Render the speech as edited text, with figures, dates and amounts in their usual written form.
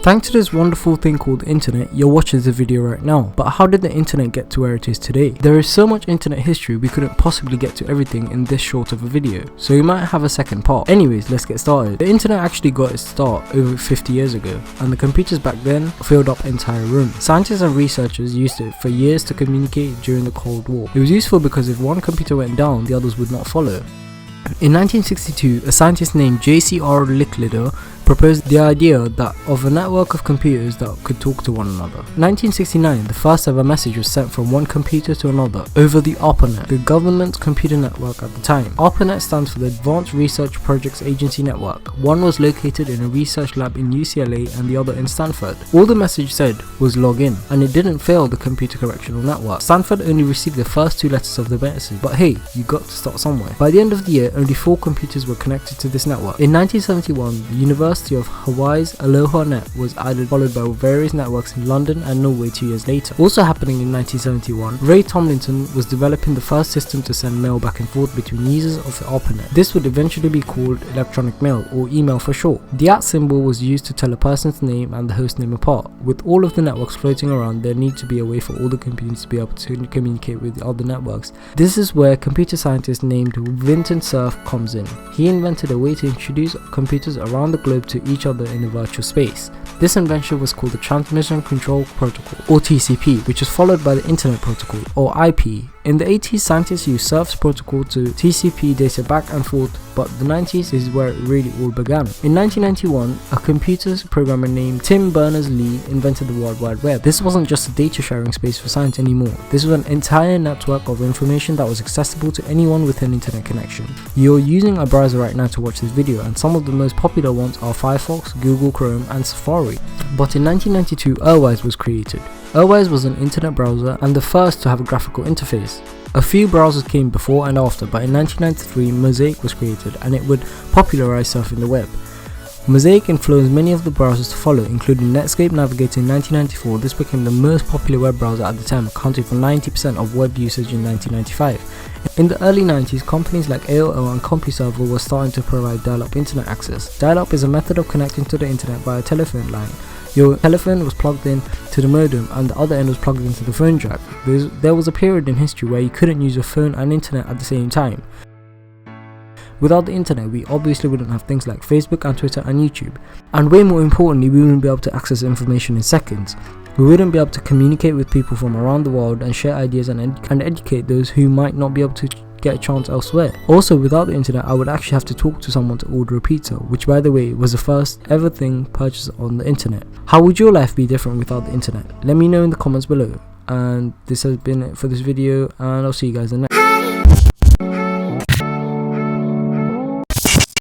Thanks to this wonderful thing called the internet, you're watching the video right now. But how did the internet get to where it is today? There is so much internet history we couldn't possibly get to everything in this short of a video, so we might have a second part. Anyways, let's get started. The internet actually got its start over 50 years ago, and the computers back then filled up entire rooms. Scientists and researchers used it for years to communicate during the Cold War. It was useful because if one computer went down, the others would not follow. In 1962, a scientist named J.C.R. Licklider proposed the idea of a network of computers that could talk to one another. In 1969, the first ever message was sent from one computer to another over the ARPANET, the government computer network at the time. ARPANET stands for the Advanced Research Projects Agency Network. One was located in a research lab in UCLA and the other in Stanford. All the message said was log in, and it didn't fail the computer correctional network. Stanford only received the first two letters of the message, but hey, you got to start somewhere. By the end of the year, only 4 computers were connected to this network. In 1971, the University of Hawaii's Aloha Net was added, followed by various networks in London and Norway 2 years later. Also happening in 1971, Ray Tomlinson was developing the first system to send mail back and forth between users of the ARPANET. This would eventually be called electronic mail, or email for short. The @ symbol was used to tell a person's name and the host name apart. With all of the networks floating around, there needed to be a way for all the computers to be able to communicate with the other networks. This is where computer scientist named Vinton Cerf comes in. He invented a way to introduce computers around the globe to each other in a virtual space. This invention was called the Transmission Control Protocol, or TCP, which was followed by the Internet Protocol, or IP. In the 80s, scientists used Cerf's protocol to TCP data back and forth, but the 90s is where it really all began. In 1991, a computer programmer named Tim Berners-Lee invented the World Wide Web. This wasn't just a data sharing space for science anymore. This was an entire network of information that was accessible to anyone with an internet connection. You're using a browser right now to watch this video, and some of the most popular ones are Firefox, Google Chrome, and Safari. But in 1992, Urwise was created. Urwise was an internet browser and the first to have a graphical interface. A few browsers came before and after, but in 1993 Mosaic was created, and it would popularize surfing the web. Mosaic influenced many of the browsers to follow, including Netscape Navigator in 1994. This became the most popular web browser at the time, accounting for 90% of web usage in 1995. In the early 90s, companies like AOL and CompuServe were starting to provide dial-up internet access. Dial-up is a method of connecting to the internet via a telephone line. Your telephone was plugged in to the modem and the other end was plugged into the phone jack. There was a period in history where you couldn't use your phone and internet at the same time. Without the internet, we obviously wouldn't have things like Facebook and Twitter and YouTube. And way more importantly, we wouldn't be able to access information in seconds. We wouldn't be able to communicate with people from around the world and share ideas and educate those who might not be able to get a chance elsewhere. Also, without the internet, I would actually have to talk to someone to order a pizza, which by the way was the first ever thing purchased on the internet. How would your life be different without the internet? Let me know in the comments below. And this has been it for this video, and I'll see you guys in the next.